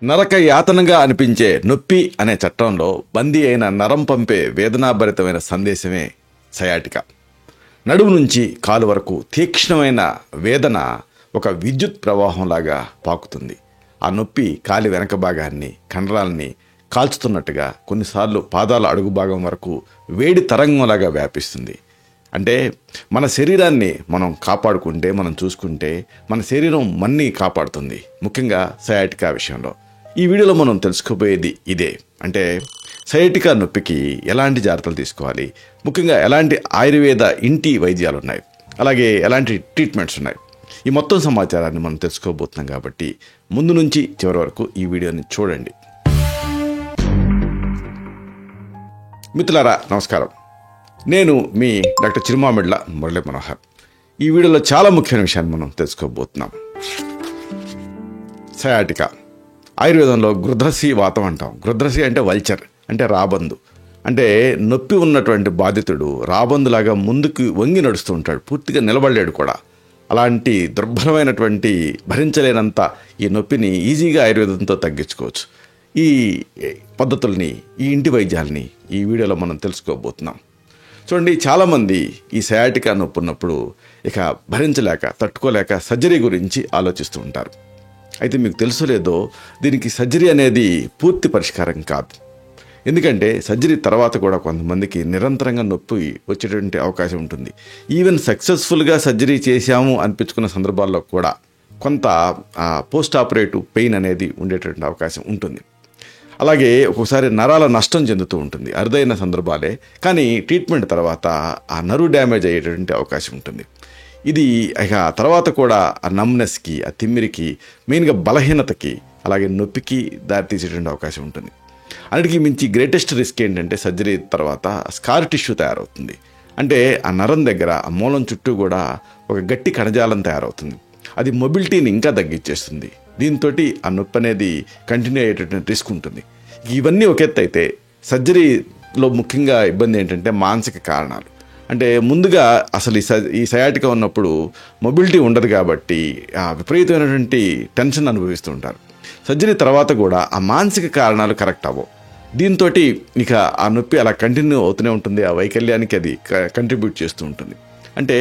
నరక యాతనగా అనిపించే నొప్పి అనే చట్టంలో బందీ అయిన నరం పంపే వేదనాభరితమైన సందేశమే సయాటికా. నడుము నుంచి కాలు వరకు తీక్ష్ణమైన వేదన ఒక విద్యుత్ ప్రవాహంలాగా పాకుతుంది. ఆ నొప్పి కాలి వెనక భాగాన్ని, కండరాల్ని కాల్చుతున్నట్టుగా, కొన్నిసార్లు పాదాల అడుగు భాగం వరకు వేడి తరంగంలాగా వ్యాపిస్తుంది. అంటే మన శరీరాన్ని మనం కాపాడుకుంటే, మనం చూసుకుంటే మన శరీరం మన్ని కాపాడుతుంది, ముఖ్యంగా సయాటికా విషయంలో. ఈ వీడియోలో మనం తెలుసుకోబోయేది ఇదే. అంటే సయాటికా నొప్పికి ఎలాంటి జాగ్రత్తలు తీసుకోవాలి, ముఖ్యంగా ఎలాంటి ఆయుర్వేద ఇంటి వైద్యాలు ఉన్నాయి, అలాగే ఎలాంటి ట్రీట్మెంట్స్ ఉన్నాయి, ఈ మొత్తం సమాచారాన్ని మనం తెలుసుకోబోతున్నాం. కాబట్టి ముందు నుంచి చివరి వరకు ఈ వీడియోని చూడండి. మిత్రులారా, నమస్కారం. నేను మీ డాక్టర్ చిరుమామిడ్ల మురళీ మనోహర్. ఈ వీడియోలో చాలా ముఖ్యమైన విషయాన్ని మనం తెలుసుకోబోతున్నాం. సయాటికా ఆయుర్వేదంలో గృధ్రసి వాతం అంటాం. గృధ్రసి అంటే వల్చర్, అంటే రాబందు. అంటే నొప్పి ఉన్నటువంటి బాధితుడు రాబందులాగా ముందుకు వంగి నడుస్తూ ఉంటాడు, పూర్తిగా నిలబడలేడు కూడా. అలాంటి దుర్భరమైనటువంటి భరించలేనంత ఈ నొప్పిని ఈజీగా ఆయుర్వేదంతో తగ్గించుకోవచ్చు. ఈ పద్ధతుల్ని, ఈ ఇంటి వైద్యాలని ఈ వీడియోలో మనం తెలుసుకోబోతున్నాం. చూడండి, చాలామంది ఈ సయాటికా నొప్పి ఉన్నప్పుడు ఇక భరించలేక, తట్టుకోలేక సర్జరీ గురించి ఆలోచిస్తూ ఉంటారు. అయితే మీకు తెలుసో లేదో, దీనికి సర్జరీ అనేది పూర్తి పరిష్కారం కాదు. ఎందుకంటే సర్జరీ తర్వాత కూడా కొంతమందికి నిరంతరంగా నొప్పి వచ్చేటువంటి అవకాశం ఉంటుంది. ఈవెన్ సక్సెస్ఫుల్గా సర్జరీ చేశాము అనిపించుకున్న సందర్భాల్లో కూడా కొంత పోస్ట్ ఆపరేటివ్ పెయిన్ అనేది ఉండేటువంటి అవకాశం ఉంటుంది. అలాగే ఒక్కోసారి నరాల నష్టం చెందుతూ ఉంటుంది, అరుదైన సందర్భాలే. కానీ ట్రీట్మెంట్ తర్వాత ఆ నర్వ్ డ్యామేజ్ అయ్యేటువంటి అవకాశం ఉంటుంది. ఇది ఇక తర్వాత కూడా ఆ నమ్నెస్కి, ఆ తిమ్మిరికి, మెయిన్గా బలహీనతకి, అలాగే నొప్పికి దారితీసేటువంటి అవకాశం ఉంటుంది. అన్నిటికీ మించి గ్రేటెస్ట్ రిస్క్ ఏంటంటే సర్జరీ తర్వాత స్కార్ టిష్యూ తయారవుతుంది. అంటే ఆ నరం దగ్గర, ఆ మూలం చుట్టూ కూడా ఒక గట్టి కణజాలం తయారవుతుంది. అది మొబిలిటీని ఇంకా తగ్గించేస్తుంది. దీంతో ఆ నొప్పి అనేది కంటిన్యూ అయ్యేటటువంటి రిస్క్ ఉంటుంది. ఇవన్నీ ఒక ఎత్తు అయితే, సర్జరీలో ముఖ్యంగా ఇబ్బంది ఏంటంటే మానసిక కారణాలు. అంటే ముందుగా అసలు ఈ సయాటికా ఉన్నప్పుడు మొబిలిటీ ఉండదు కాబట్టి విపరీతమైనటువంటి టెన్షన్ అనుభవిస్తూ ఉంటారు. సర్జరీ తర్వాత కూడా ఆ మానసిక కారణాలు కరెక్ట్ అవ్వవు. దీంతో ఇక ఆ నొప్పి అలా కంటిన్యూ అవుతూనే ఉంటుంది. ఆ వైకల్యానికి అది కంట్రిబ్యూట్ చేస్తూ ఉంటుంది. అంటే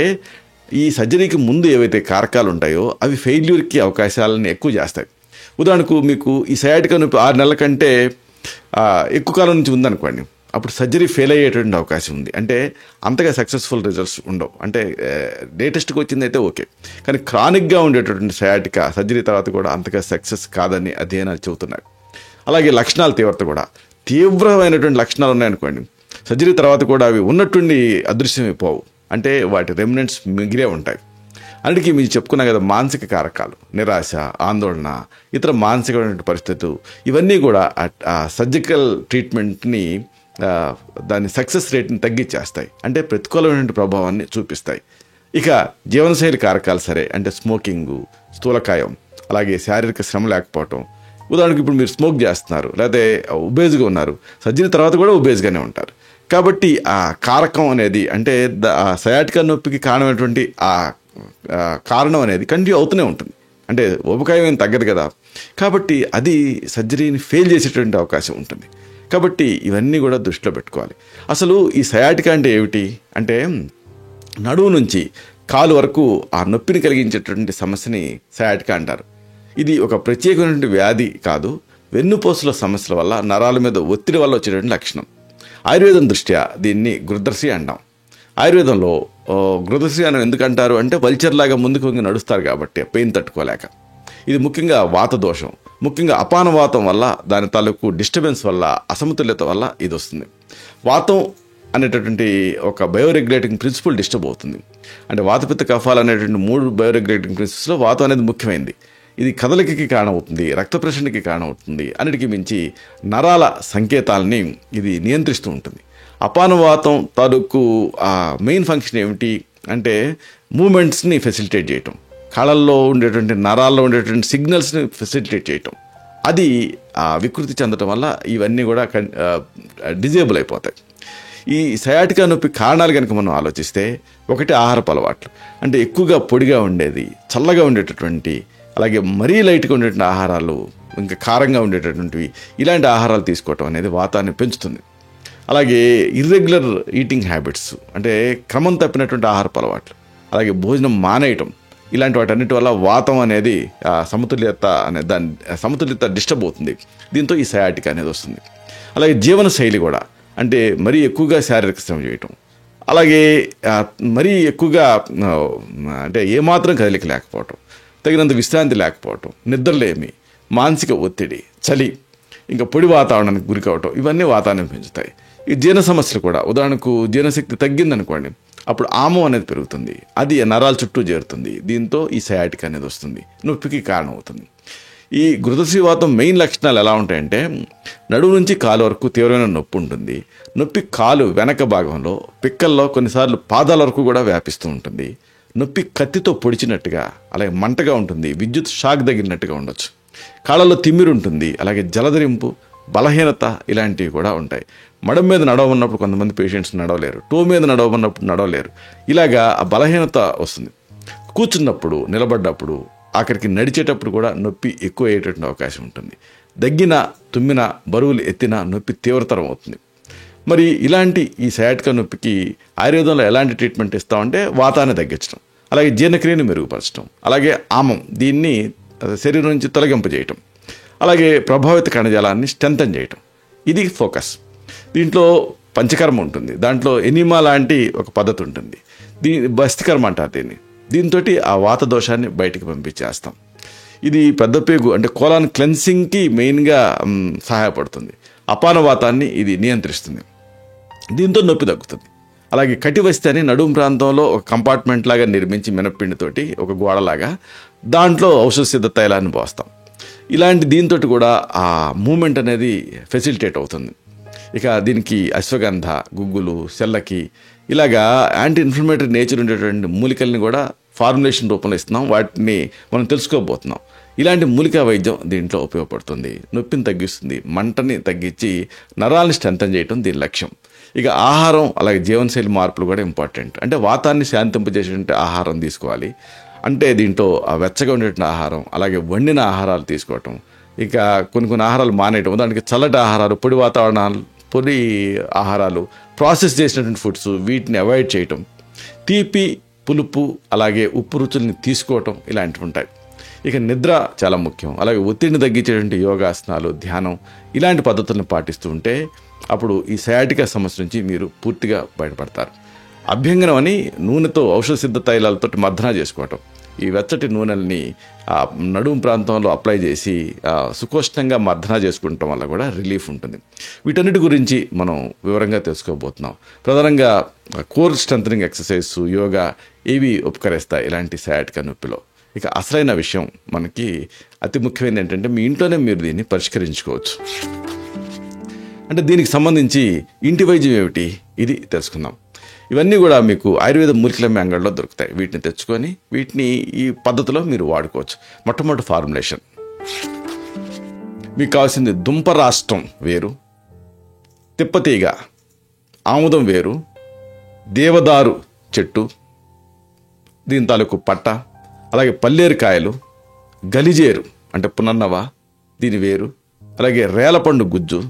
ఈ సర్జరీకి ముందు ఏవైతే కారకాలు ఉంటాయో అవి ఫెయిల్యూర్కి అవకాశాలను ఎక్కువ చేస్తాయి. ఉదాహరణకు మీకు ఈ సయాటికా నొప్పి 6 నెలల కంటే ఎక్కువ కాలం నుంచి ఉందనుకోండి, అప్పుడు సర్జరీ ఫెయిల్ అయ్యేటువంటి అవకాశం ఉంది. అంటే అంతగా సక్సెస్ఫుల్ రిజల్ట్స్ ఉండవు. అంటే లేటెస్ట్గా వచ్చిందైతే ఓకే, కానీ క్రానిక్గా ఉండేటటువంటి సయాటికా సర్జరీ తర్వాత కూడా అంతగా సక్సెస్ కాదని అధ్యయనాలు చెబుతున్నాయి. అలాగే లక్షణాల తీవ్రత కూడా, తీవ్రమైనటువంటి లక్షణాలు ఉన్నాయనుకోండి, సర్జరీ తర్వాత కూడా అవి ఉన్నట్టుండి అదృశ్యమైపోవు. అంటే వాటి రెమినెంట్స్ మిగిలే ఉంటాయి. అన్నిటికీ మీరు చెప్పుకున్నా కదా, మానసిక కారకాలు, నిరాశ, ఆందోళన, ఇతర మానసికమైన పరిస్థితులు, ఇవన్నీ కూడా ఆ సర్జికల్ ట్రీట్మెంట్ని, దాని సక్సెస్ రేట్ని తగ్గించేస్తాయి. అంటే ప్రతికూలమైన ప్రభావాన్ని చూపిస్తాయి. ఇక జీవనశైలి కారకాలు సరే, అంటే స్మోకింగు, స్థూలకాయం, అలాగే శారీరక శ్రమ లేకపోవటం. ఉదాహరణకు ఇప్పుడు మీరు స్మోక్ చేస్తున్నారు, లేకపోతే ఉబేజ్గా ఉన్నారు, సర్జరీ తర్వాత కూడా ఉబేజ్గానే ఉంటారు. కాబట్టి ఆ కారకం అనేది, అంటే సయాటికా నొప్పికి కారణమైనటువంటి ఆ కారణం అనేది కంటిన్యూ అవుతూనే ఉంటుంది. అంటే ఉపకాయం ఏం తగ్గదు కదా. కాబట్టి అది సర్జరీని ఫెయిల్ చేసేటువంటి అవకాశం ఉంటుంది. కాబట్టి ఇవన్నీ కూడా దృష్టిలో పెట్టుకోవాలి. అసలు ఈ సయాటికా అంటే ఏమిటి అంటే, నడుము నుంచి కాలు వరకు ఆ నొప్పిని కలిగించేటువంటి సమస్యని సయాటికా అంటారు. ఇది ఒక ప్రత్యేకమైనటువంటి వ్యాధి కాదు, వెన్నుపూసల సమస్యల వల్ల, నరాల మీద ఒత్తిడి వల్ల వచ్చేటువంటి లక్షణం. ఆయుర్వేదం దృష్ట్యా దీన్ని గృధ్రసి అంటాం. ఆయుర్వేదంలో గృధ్రసి అని ఎందుకంటారు అంటే, వల్చర్లాగా ముందుకు వంగి నడుస్తారు కాబట్టి పెయిన్ తట్టుకోలేక. ఇది ముఖ్యంగా వాత దోషం, ముఖ్యంగా అపానవాతం వల్ల, దాని తాలూకు డిస్టర్బెన్స్ వల్ల, అసమతుల్యత వల్ల ఇది వస్తుంది. వాతం అనేటటువంటి ఒక బయోరెగ్యులేటింగ్ ప్రిన్సిపల్ డిస్టర్బ్ అవుతుంది. అంటే వాతపిత్త కఫాలు అనేటువంటి 3 బయోరెగ్యులేటింగ్ ప్రిన్సిపల్స్లో వాతం అనేది ముఖ్యమైనది. ఇది కదలికకి కారణమవుతుంది, రక్త ప్రసరణకి కారణమవుతుంది. అన్నిటికీ మించి నరాల సంకేతాలని ఇది నియంత్రిస్తూ ఉంటుంది. అపానవాతం తాలూకు మెయిన్ ఫంక్షన్ ఏమిటి అంటే, మూమెంట్స్ని ఫెసిలిటేట్ చేయటం, కాళ్ళల్లో ఉండేటువంటి నరాల్లో ఉండేటువంటి సిగ్నల్స్ని ఫెసిలిటేట్ చేయటం. అది వికృతి చెందటం వల్ల ఇవన్నీ కూడా డిజేబుల్ అయిపోతాయి. ఈ సయాటికా నొప్పి కారణాలు కనుక మనం ఆలోచిస్తే, ఒకటి ఆహారపు అలవాట్లు. అంటే ఎక్కువగా పొడిగా ఉండేది, చల్లగా ఉండేటటువంటి అలాగే మరీ లైట్గా ఉండేటువంటి ఆహారాలు, ఇంకా కారంగా ఉండేటటువంటివి, ఇలాంటి ఆహారాలు తీసుకోవటం అనేది వాతాన్ని పెంచుతుంది. అలాగే ఇర్రెగ్యులర్ ఈటింగ్ హ్యాబిట్స్, అంటే క్రమం తప్పినటువంటి ఆహారపు అలవాట్లు, అలాగే భోజనం మానేయటం, ఇలాంటి వాటన్నిటి వల్ల వాతం అనేది సమతుల్యత డిస్టర్బ్ అవుతుంది. దీంతో ఈ సయాటిక్ అనేది వస్తుంది. అలాగే జీవన శైలి కూడా, అంటే మరీ ఎక్కువగా శారీరక శ్రమ చేయటం, అలాగే మరీ ఎక్కువగా అంటే ఏమాత్రం కదలిక లేకపోవటం, తగినంత విశ్రాంతి లేకపోవటం, నిద్రలేమి, మానసిక ఒత్తిడి, చలి, ఇంకా పొడి వాతావరణానికి గురి కావటం, ఇవన్నీ వాతాన్ని పెంచుతాయి. ఈ జీర్ణ సమస్యలు కూడా, ఉదాహరణకు జీర్ణశక్తి తగ్గిందనుకోండి, అప్పుడు ఆమం అనేది పెరుగుతుంది, అది నరాల చుట్టూ చేరుతుంది. దీంతో ఈ సయాటిక్ అనేది వస్తుంది, నొప్పికి కారణం అవుతుంది. ఈ ఘృతశ్రీవాతం మెయిన్ లక్షణాలు ఎలా ఉంటాయంటే, నడుము నుంచి కాలు వరకు తీవ్రమైన నొప్పి ఉంటుంది. నొప్పి కాలు వెనక భాగంలో, పిక్కల్లో, కొన్నిసార్లు పాదాల వరకు కూడా వ్యాపిస్తూ ఉంటుంది. నొప్పి కత్తితో పొడిచినట్టుగా, అలాగే మంటగా ఉంటుంది, విద్యుత్ షాక్ తగిలినట్టుగా ఉండొచ్చు. కాళ్ళలో తిమ్మిరి ఉంటుంది, అలాగే జలధరింపు, బలహీనత, ఇలాంటివి కూడా ఉంటాయి. మడం మీద నడవమన్నప్పుడు కొంతమంది పేషెంట్స్ నడవలేరు, టో మీద నడవమన్నప్పుడు నడవలేరు. ఇలాగా ఆ బలహీనత వస్తుంది. కూర్చున్నప్పుడు, నిలబడ్డప్పుడు, ఆఖరికి నడిచేటప్పుడు కూడా నొప్పి ఎక్కువ అయ్యేటటువంటి అవకాశం ఉంటుంది. దగ్గిన, తుమ్మిన, బరువులు ఎత్తిన నొప్పి తీవ్రతరం అవుతుంది. మరి ఇలాంటి ఈ సయాటికా నొప్పికి ఆయుర్వేదంలో ఎలాంటి ట్రీట్మెంట్ ఇస్తామంటే, వాతాన్ని తగ్గించడం, అలాగే జీర్ణక్రియను మెరుగుపరచడం, అలాగే ఆమం, దీన్ని శరీరం నుంచి తొలగింపజేయటం, అలాగే ప్రభావిత కణజాలాన్ని స్ట్రెంథన్ చేయటం, ఇది ఫోకస్. దీంట్లో పంచకర్మ ఉంటుంది, దాంట్లో ఎనిమా లాంటి ఒక పద్ధతి ఉంటుంది, బస్తికర్మ అంటారు దీన్ని. దీంతో ఆ వాత దోషాన్ని బయటికి పంపించేస్తాం. ఇది పెద్ద పేగు, అంటే కోలాన్ క్లెన్సింగ్కి మెయిన్గా సహాయపడుతుంది. అపాన వాతాన్ని ఇది నియంత్రిస్తుంది. దీంతో నొప్పి తగ్గుతుంది. అలాగే కటివస్తి అని నడుము ప్రాంతంలో ఒక కంపార్ట్మెంట్ లాగా నిర్మించి మినప్పిండితోటి ఒక గోడలాగా, దాంట్లో ఔషధ సిద్ధ తైలాన్ని పోస్తాం. ఇలాంటి దీంతో కూడా ఆ మూమెంట్ అనేది ఫెసిలిటేట్ అవుతుంది. ఇక దీనికి అశ్వగంధ, గుగ్గులు, సెల్లకి, ఇలాగా యాంటీ ఇన్ఫ్లమేటరీ నేచర్ ఉండేటువంటి మూలికల్ని కూడా ఫార్ములేషన్ రూపంలో ఇస్తున్నాం. వాటిని మనం తెలుసుకోబోతున్నాం. ఇలాంటి మూలికా వైద్యం దీంట్లో ఉపయోగపడుతుంది. నొప్పిని తగ్గిస్తుంది, మంటని తగ్గించి నరాలని స్ట్రెంథన్ చేయడం దీని లక్ష్యం. ఇక ఆహారం, అలాగే జీవనశైలి మార్పులు కూడా ఇంపార్టెంట్. అంటే వాతాన్ని శాంతింపజేసేటువంటి ఆహారం తీసుకోవాలి. అంటే దీంట్లో వెచ్చగా ఉండేటువంటి ఆహారం, అలాగే వండిన ఆహారాలు తీసుకోవటం, ఇక కొన్ని ఆహారాలు మానేయటం. దానికి చల్లటి ఆహారాలు, పొడి ఆహారాలు, ప్రాసెస్ చేసినటువంటి ఫుడ్స్, వీటిని అవాయిడ్ చేయటం, తీపి, పులుపు, అలాగే ఉప్పు రుచుల్ని తీసుకోవటం, ఇలాంటివి ఉంటాయి. ఇక నిద్ర చాలా ముఖ్యం. అలాగే ఒత్తిడిని తగ్గించేటువంటి యోగాసనాలు, ధ్యానం, ఇలాంటి పద్ధతులను పాటిస్తూ ఉంటే అప్పుడు ఈ సయాటికా సమస్య నుంచి మీరు పూర్తిగా బయటపడతారు. అభ్యంగనం అని నూనెతో, ఔషధ సిద్ధ తైలాలతో మర్దన చేసుకోవటం, ఈ వెచ్చటి నూనెల్ని నడుము ప్రాంతంలో అప్లై చేసి సుకోష్ణంగా మర్దన చేసుకుంటాం వల్ల కూడా రిలీఫ్ ఉంటుంది. వీటన్నిటి గురించి మనం వివరంగా తెలుసుకోబోతున్నాం. ప్రధానంగా కోర్ స్ట్రెంథనింగ్ ఎక్సర్సైజ్, యోగా, ఇవి ఉపకరిస్తాయి ఇలాంటి సయాటికా నొప్పిలో. ఇక అసలైన విషయం మనకి అతి ముఖ్యమైనది ఏంటంటే, మీ ఇంట్లోనే మీరు దీన్ని పరిష్కరించుకోవచ్చు. అంటే దీనికి సంబంధించి ఇంటి వైద్యం ఏమిటి, ఇది తెలుసుకుందాం. ఇవన్నీ కూడా మీకు ఆయుర్వేద మూలికలమ్మే అంగడిలో దొరుకుతాయి. వీటిని తెచ్చుకొని వీటిని ఈ పద్ధతిలో మీరు వాడుకోవచ్చు. మొట్టమొదటి ఫార్ములేషన్, మీకు కావాల్సింది దుంపరాష్ట్రం వేరు, తిప్పతీగ, ఆముదం వేరు, దేవదారు చెట్టు, దీని తాలూకు పట్ట, అలాగే పల్లేరుకాయలు, గలిజేరు అంటే పునర్నవ, దీని వేరు, అలాగే రేలపండు గుజ్జు,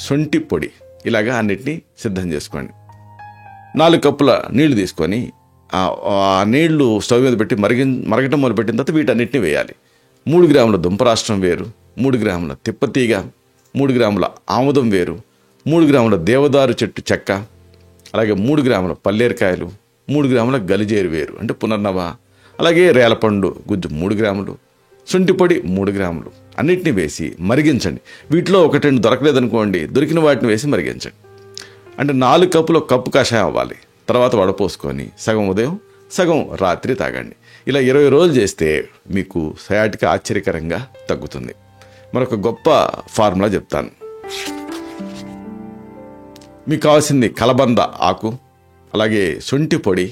శొంఠి పొడి, ఇలాగా అన్నిటినీ సిద్ధం చేసుకోండి. 4 కప్పుల నీళ్లు తీసుకొని ఆ నీళ్లు స్టవ్ మీద పెట్టి మరగటం మొదలుపెట్టిన తర్వాత వీటన్నిటిని వేయాలి. 3 గ్రాముల దుంపరాష్ట్రం వేరు, 3 గ్రాముల తిప్పతీగ, 3 గ్రాముల ఆముదం వేరు, 3 గ్రాముల దేవదారు చెట్టు చెక్క, అలాగే 3 గ్రాముల పల్లేరుకాయలు, 3 గ్రాముల గలిజేరు వేరు అంటే పునర్నవ, అలాగే రేలపండు గుజ్జు 3 గ్రాములు, శొంఠి పొడి 3 గ్రాములు, అన్నిటిని వేసి మరిగించండి. వీటిలో 1-2 దొరకలేదనుకోండి, దొరికిన వాటిని వేసి మరిగించండి. అంటే 4 కప్పులు కప్పు కషాయం అవ్వాలి. తర్వాత వడపోసుకొని సగం ఉదయం, సగం రాత్రి తాగండి. ఇలా 20 రోజులు చేస్తే మీకు సయాటికా ఆశ్చర్యకరంగా తగ్గుతుంది. మరొక గొప్ప ఫార్ములా చెప్తాను. మీకు కావాల్సింది కలబంద ఆకు, అలాగే శొంఠి పొడి,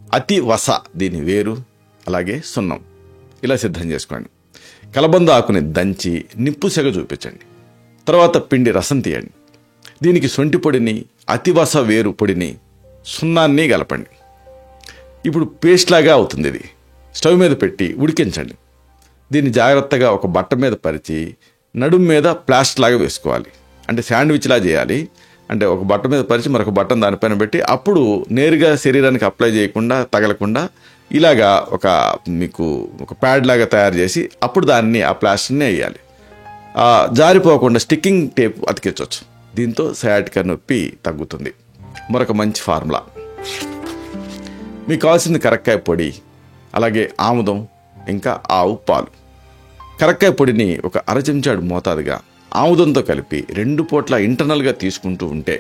అతి వస దీని వేరు, అలాగే సున్నం, ఇలా సిద్ధం చేసుకోండి. కలబంద ఆకుని దంచి నిప్పు సెగ చూపించండి. తర్వాత పిండి రసం తీయండి. దీనికి శొంఠి పొడిని, అతివస వేరు పొడిని, సున్నాన్ని కలపండి. ఇప్పుడు పేస్ట్ లాగా అవుతుంది. ఇది స్టవ్ మీద పెట్టి ఉడికించండి. దీన్ని జాగ్రత్తగా ఒక బట్ట మీద పరిచి నడుము మీద ప్లాస్టర్ లాగా వేసుకోవాలి. అంటే శాండ్విచ్లా చేయాలి. అంటే ఒక బట్ట మీద పరిచి మరొక బట్టను దానిపైన పెట్టి అప్పుడు నేరుగా శరీరానికి అప్లై చేయకుండా తగలకుండా ఇలాగా మీకు ఒక ప్యాడ్ లాగా తయారు చేసి అప్పుడు దాన్ని ఆ ప్లాస్టర్ని వేయాలి. జారిపోకుండా స్టిక్కింగ్ టేప్ అతికించవచ్చు. దీంతో సయాటికా నొప్పి తగ్గుతుంది. మరొక మంచి ఫార్ములా, మీకు కావాల్సింది కరక్కాయ పొడి, అలాగే ఆముదం, ఇంకా ఆవు పాలు. కరక్కాయ పొడిని ఒక అర చెంచాడు మోతాదుగా ఆముదంతో కలిపి 2 పూట్ల ఇంటర్నల్గా తీసుకుంటూ ఉంటే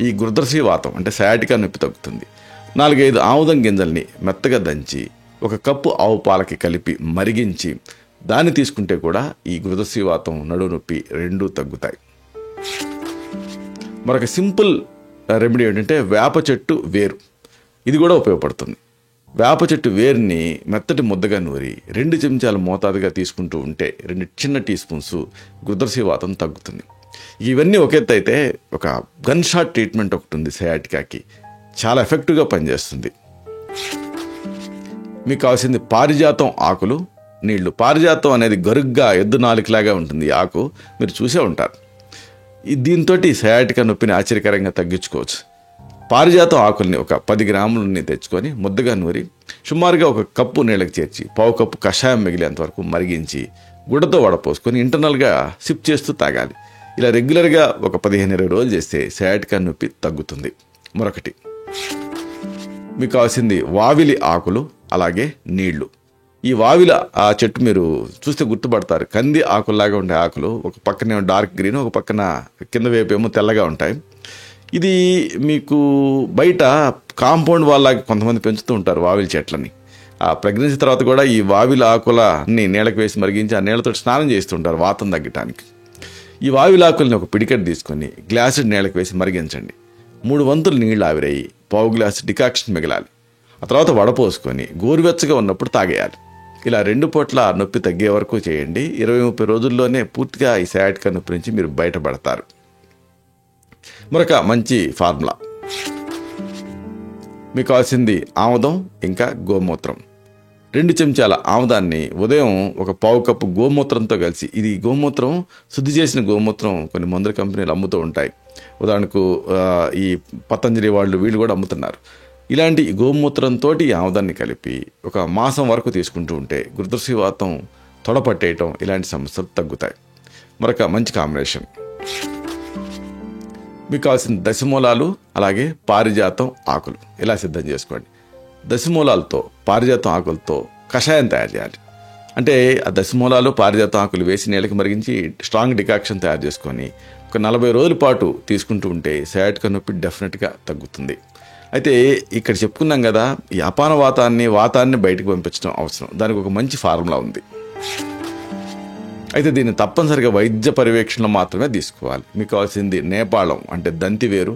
ఈ గురుద్రసీ వాతం అంటే సయాటికా నొప్పి తగ్గుతుంది. 4-5 ఆముదం గింజల్ని మెత్తగా దంచి 1 కప్పు ఆవు పాలకి కలిపి మరిగించి దాన్ని తీసుకుంటే కూడా ఈ గురుద్రసీ వాతం, నడుము నొప్పి 2 తగ్గుతాయి. మరొక సింపుల్ రెమెడీ ఏంటంటే వేప చెట్టు వేరు. ఇది కూడా ఉపయోగపడుతుంది. వేప చెట్టు వేరుని మెత్తటి ముద్దగా నూరి 2 చెంచాల మోతాదుగా తీసుకుంటూ ఉంటే 2 చిన్న టీ స్పూన్స్ గురుద్రసీ వాతం తగ్గుతుంది. ఇవన్నీ ఒక ఎత్తు అయితే ఒక గన్ షాట్ ట్రీట్మెంట్ ఒకటి ఉంది సయాటికాకి, చాలా ఎఫెక్టివ్గా పనిచేస్తుంది. మీకు కావాల్సింది పారిజాతం ఆకులు, నీళ్లు. పారిజాతం అనేది గరుగ్గా ఎద్దు నాలుకలాగా ఉంటుంది. ఈ ఆకు మీరు చూసే ఉంటారు. దీంతో సయాటికా నొప్పిని ఆశ్చర్యకరంగా తగ్గించుకోవచ్చు. పారిజాతం ఆకుల్ని ఒక 10 గ్రాములని తెచ్చుకొని ముద్దగా నూరి సుమారుగా 1 కప్పు నీళ్ళకి చేర్చి 1/2 కప్పు కషాయం మిగిలేంత వరకు మరిగించి గుడ్డతో వడపోసుకొని ఇంటర్నల్గా సిప్ చేస్తూ తాగాలి. ఇలా రెగ్యులర్గా ఒక 15-20 రోజులు చేస్తే సయాటికా నొప్పి తగ్గుతుంది. మరొకటి, మీకు కావాల్సింది వావిలి ఆకులు, అలాగే నీళ్లు. ఈ వావిల ఆ చెట్టు మీరు చూస్తే గుర్తుపడతారు. కంది ఆకుల్లాగా ఉండే ఆకులు, ఒక పక్కనేమో డార్క్ గ్రీన్, ఒక పక్కన కింద వైపు ఏమో తెల్లగా ఉంటాయి. ఇది మీకు బయట కాంపౌండ్ వాళ్ళకి కొంతమంది పెంచుతూ ఉంటారు వావిలి చెట్లని. ఆ ప్రెగ్నెన్సీ తర్వాత కూడా ఈ వావిల ఆకులని నీళ్ళకి వేసి మరిగించి ఆ నీళ్ళతో స్నానం చేస్తుంటారు వాతం తగ్గటానికి. ఈ వావిల ఆకుల్ని ఒక పిడికెట్ తీసుకొని గ్లాసుడ్ నీళ్ళకి వేసి మరిగించండి. 3 వంతులు నీళ్ళు ఆవిరయ్యి 1/2 గ్లాసు డికాక్షన్ మిగలాలి. ఆ తర్వాత వడపోసుకొని గోరువెచ్చగా ఉన్నప్పుడు తాగేయాలి. ఇలా 2 పూట్ల నొప్పి తగ్గే వరకు చేయండి. 20-30 రోజుల్లోనే పూర్తిగా ఈ సయాటికా నొప్పి నుంచి మీరు బయటపడతారు. మరొక మంచి ఫార్ములా, మీకు కావాల్సింది ఆముదం, ఇంకా గోమూత్రం. 2 చెంచాల ఆముదాన్ని ఉదయం 1/4 కప్పు గోమూత్రంతో కలిసి, ఇది గోమూత్రం శుద్ధి చేసిన గోమూత్రం కొన్ని మందుల కంపెనీలు అమ్ముతూ ఉంటాయి. ఉదాహరణకు ఈ పతంజలి వీళ్ళు కూడా అమ్ముతున్నారు. ఇలాంటి గోమూత్రంతో ఈ ఆముదాన్ని కలిపి 1 మాసం వరకు తీసుకుంటూ ఉంటే గురుద్రసీ వాతం, తొడపట్టేయటం ఇలాంటి సమస్యలు తగ్గుతాయి. మరొక మంచి కాంబినేషన్, మీకు కావాల్సిన దశమూలాలు, అలాగే పారిజాతం ఆకులు. ఇలా సిద్ధం చేసుకోండి. దశమూలాలతో పారిజాతం ఆకులతో కషాయం తయారు చేయాలి. అంటే ఆ దశమూలాలు పారిజాతం ఆకులు వేసి నీళ్ళకి మరిగించి స్ట్రాంగ్ డికాక్షన్ తయారు చేసుకొని 40 రోజుల పాటు తీసుకుంటూ ఉంటే సయాటికా నొప్పి డెఫినెట్గా తగ్గుతుంది. అయితే ఇక్కడ చెప్పుకున్నాం కదా, ఈ అపాన వాతాన్ని బయటకు పంపించడం అవసరం. దానికి ఒక మంచి ఫార్ములా ఉంది. అయితే దీన్ని తప్పనిసరిగా వైద్య పర్యవేక్షణలో మాత్రమే తీసుకోవాలి. మీకు కావాల్సింది నేపాళం అంటే దంతివేరు,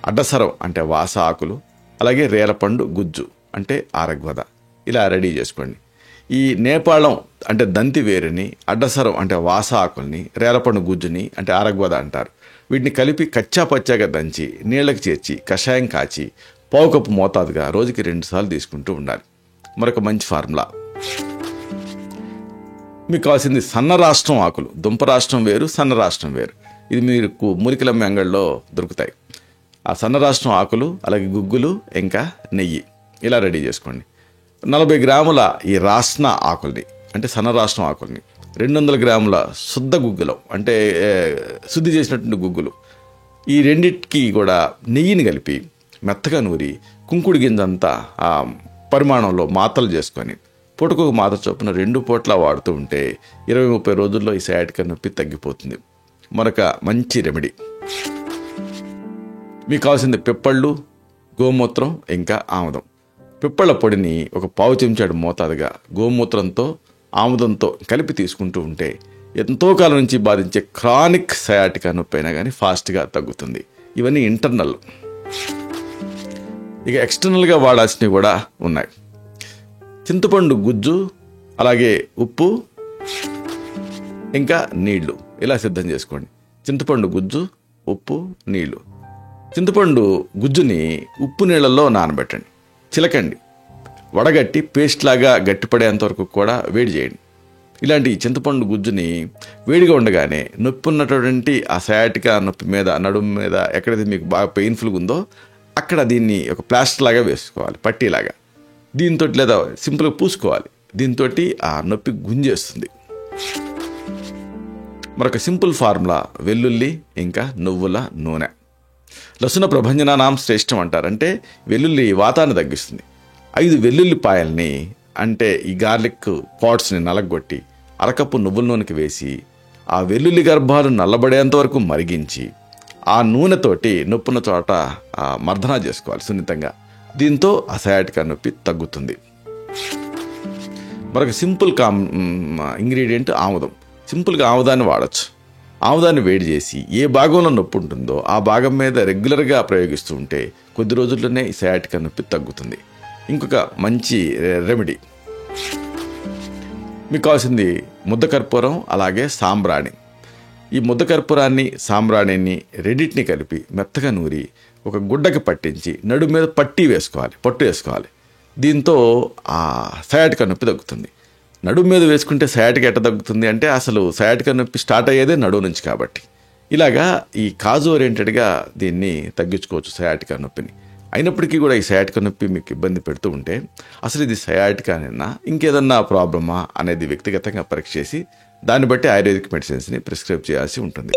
అడ్డసరం అంటే వాస ఆకులు, అలాగే రేలపండు గుజ్జు అంటే ఆరగ్వద. ఇలా రెడీ చేసుకోండి. ఈ నేపాళం అంటే దంతివేరుని, అడ్డసరం అంటే వాస ఆకుల్ని, రేలపండు గుజ్జుని అంటే ఆరగ్వద అంటారు. వీటిని కలిపి కచ్చా పచ్చాగా దంచి నీళ్ళకి చేర్చి కషాయం కాచి 1/4 కప్పు మోతాదుగా రోజుకి 2 సార్లు తీసుకుంటూ ఉండాలి. మరొక మంచి ఫార్ములా, మీకు కావాల్సింది సన్నరాష్ట్రం ఆకులు. దుంపరాష్ట్రం వేరు, సన్నరాష్ట్రం వేరు. ఇది మీకు మురికిలమ్మ అంగళ్ళలో దొరుకుతాయి. ఆ సన్నరాష్ట్రం ఆకులు, అలాగే గుగ్గులు, ఇంకా నెయ్యి. ఇలా రెడీ చేసుకోండి. 40 గ్రాముల ఈ రాస్న ఆకుల్ని అంటే సన్నరాష్ట్రం ఆకుల్ని, 200 గ్రాముల శుద్ధ గుగ్గులు అంటే శుద్ధి చేసినటువంటి గుగ్గులు, ఈ రెండింటికి కూడా నెయ్యిని కలిపి మెత్తగా నూరి కుంకుడు గింజంతా ఆ పరిమాణంలో మాత్రలు చేసుకొని పూటకొక మాత్ర చొప్పున 2 పూట్ల వాడుతూ ఉంటే 20-30 రోజుల్లో ఈ సయాటికా నొప్పి తగ్గిపోతుంది. మరొక మంచి రెమెడీ, మీకు కావాల్సింది పిప్పళ్ళు, గోమూత్రం, ఇంకా ఆముదం. పిప్పళ్ళ పొడిని 1/4 చెంచాడు మోతాదుగా గోమూత్రంతో ఆముదంతో కలిపి తీసుకుంటూ ఉంటే ఎంతో కాలం నుంచి బాధించే క్రానిక్ సయాటికా నొప్పి అయినా కానీ ఫాస్ట్గా తగ్గుతుంది. ఇవన్నీ ఇంటర్నల్. ఇక ఎక్స్టర్నల్గా వాడాల్సినవి కూడా ఉన్నాయి. చింతపండు గుజ్జు, అలాగే ఉప్పు, ఇంకా నీళ్లు. ఇలా సిద్ధం చేసుకోండి. చింతపండు గుజ్జు, ఉప్పు, నీళ్లు. చింతపండు గుజ్జుని ఉప్పు నీళ్ళల్లో నానబెట్టండి, చిలకండి, వడగట్టి పేస్ట్ లాగా గట్టిపడేంత వరకు కూడా వేడి చేయండి. ఇలాంటి చింతపండు గుజ్జుని వేడిగా ఉండగానే నొప్పి ఉన్నటువంటి ఆ సయాటికా నొప్పి మీద, నడుము మీద ఎక్కడైతే మీకు బాగా పెయిన్ఫుల్గా ఉందో అక్కడ దీన్ని ఒక ప్లాస్టర్ లాగా వేసుకోవాలి, పట్టీలాగా. దీంతో లేదా సింపుల్గా పూసుకోవాలి. దీంతో ఆ నొప్పి గుంజేస్తుంది. మరొక సింపుల్ ఫార్ములా వెల్లుల్లి ఇంకా నువ్వుల నూనె. లసున ప్రభంజనానాం శ్రేష్టం అంటారు. అంటే వెల్లుల్లి వాతాన్ని తగ్గిస్తుంది. 5 వెల్లుల్లిపాయల్ని, అంటే ఈ గార్లిక్ పాట్స్ని నలగొట్టి అరకప్పు నువ్వుల నూనెకి వేసి ఆ వెల్లుల్లి గర్భాలు నల్లబడేంత వరకు మరిగించి ఆ నూనెతోటి నొప్పున్న చోట మర్దన చేసుకోవాలి సున్నితంగా. దీంతో ఆ సయాటికా నొప్పి తగ్గుతుంది. మరొక సింపుల్ ఇంగ్రీడియంట్ ఆముదం. సింపుల్గా ఆముదాన్ని వాడచ్చు. ఆముదాన్ని వేడి చేసి ఏ భాగంలో నొప్పి ఉంటుందో ఆ భాగం మీద రెగ్యులర్గా ప్రయోగిస్తూ ఉంటే కొద్ది రోజుల్లోనే ఈ సయాటికా నొప్పి తగ్గుతుంది. ఇంకొక మంచి రెమెడీ, మీకు కావాల్సింది ముద్ద కర్పూరం, అలాగే సాంబ్రాణి. ఈ ముద్ద కర్పూరాన్ని, సాంబ్రాణిని రెండింటిని కలిపి మెత్తగా నూరి ఒక గుడ్డకి పట్టించి నడుము మీద పట్టు వేసుకోవాలి. దీంతో ఆ సయాటికా నొప్పి తగ్గుతుంది. నడుము మీద వేసుకుంటే సయాటికా ఎట్ట తగ్గుతుంది అంటే అసలు సయాటికా నొప్పి స్టార్ట్ అయ్యేదే నడుము నుంచి కాబట్టి. ఇలాగా ఈ కాజు ఓరియంటెడ్గా దీన్ని తగ్గించుకోవచ్చు సయాటికా నొప్పిని. అయినప్పటికీ కూడా ఈ సయాటికా నొప్పి మీకు ఇబ్బంది పెడుతూ ఉంటే అసలు ఇది సయాటికానేనా ఇంకేదన్నా ప్రాబ్లమా అనేది వ్యక్తిగతంగా పరీక్ష చేసి దాన్ని బట్టి ఆయుర్వేదిక్ మెడిసిన్స్ని ప్రిస్క్రైబ్ చేయాల్సి ఉంటుంది.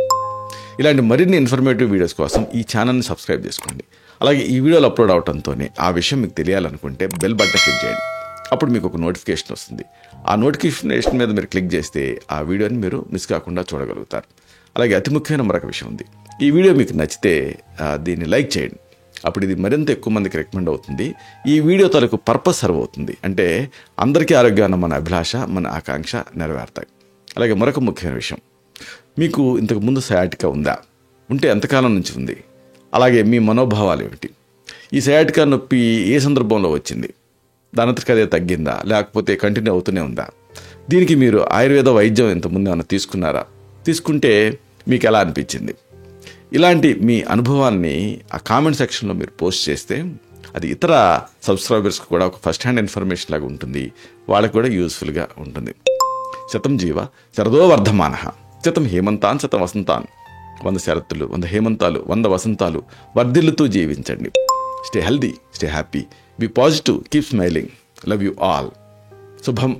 ఇలాంటి మరిన్ని ఇన్ఫర్మేటివ్ వీడియోస్ కోసం ఈ ఛానల్ని సబ్స్క్రైబ్ చేసుకోండి. అలాగే ఈ వీడియోలు అప్లోడ్ అవడంతోనే ఆ విషయం మీకు తెలియాలనుకుంటే బెల్ బటన్ క్లిక్ చేయండి. అప్పుడు మీకు ఒక నోటిఫికేషన్ వస్తుంది. ఆ నోటిఫికేషన్ మీద మీరు క్లిక్ చేస్తే ఆ వీడియోని మీరు మిస్ కాకుండా చూడగలుగుతారు. అలాగే అతి ముఖ్యమైన మరొక విషయం ఉంది. ఈ వీడియో మీకు నచ్చితే దీన్ని లైక్ చేయండి. అప్పుడు ఇది మరింత ఎక్కువ మందికి రికమెండ్ అవుతుంది. ఈ వీడియో తలకు పర్పస్ సర్వ్ అవుతుంది. అంటే అందరికీ ఆరోగ్యాన్ని మన అభిలాష, మన ఆకాంక్ష నెరవేరుతాయి. అలాగే మరొక ముఖ్యమైన విషయం, మీకు ఇంతకు ముందు సయాటికా ఉంటే ఎంతకాలం నుంచి ఉంది, అలాగే మీ మనోభావాలు ఏమిటి, ఈ సయాటికా నొప్పి ఏ సందర్భంలో వచ్చింది, దానంతటికి అదే తగ్గిందా, లేకపోతే కంటిన్యూ అవుతూనే ఉందా, దీనికి మీరు ఆయుర్వేద వైద్యం ఇంతకుముందు ఏమైనా తీసుకుంటే మీకు ఎలా అనిపించింది, ఇలాంటి మీ అనుభవాన్ని ఆ కామెంట్ సెక్షన్లో మీరు పోస్ట్ చేస్తే అది ఇతర సబ్స్క్రైబర్స్కి కూడా ఒక ఫస్ట్ హ్యాండ్ ఇన్ఫర్మేషన్ లాగా ఉంటుంది. వాళ్ళకి కూడా యూస్ఫుల్గా ఉంటుంది. శతం జీవ శరదో వర్ధమాన, శతం హేమంతాన్ శతం వసంతాన్. 100 శరత్తులు, 100 హేమంతాలు, 100 వసంతాలు వర్ధిల్లుతూ జీవించండి. Stay healthy, stay happy, be positive, keep smiling. Love you all. శుభం.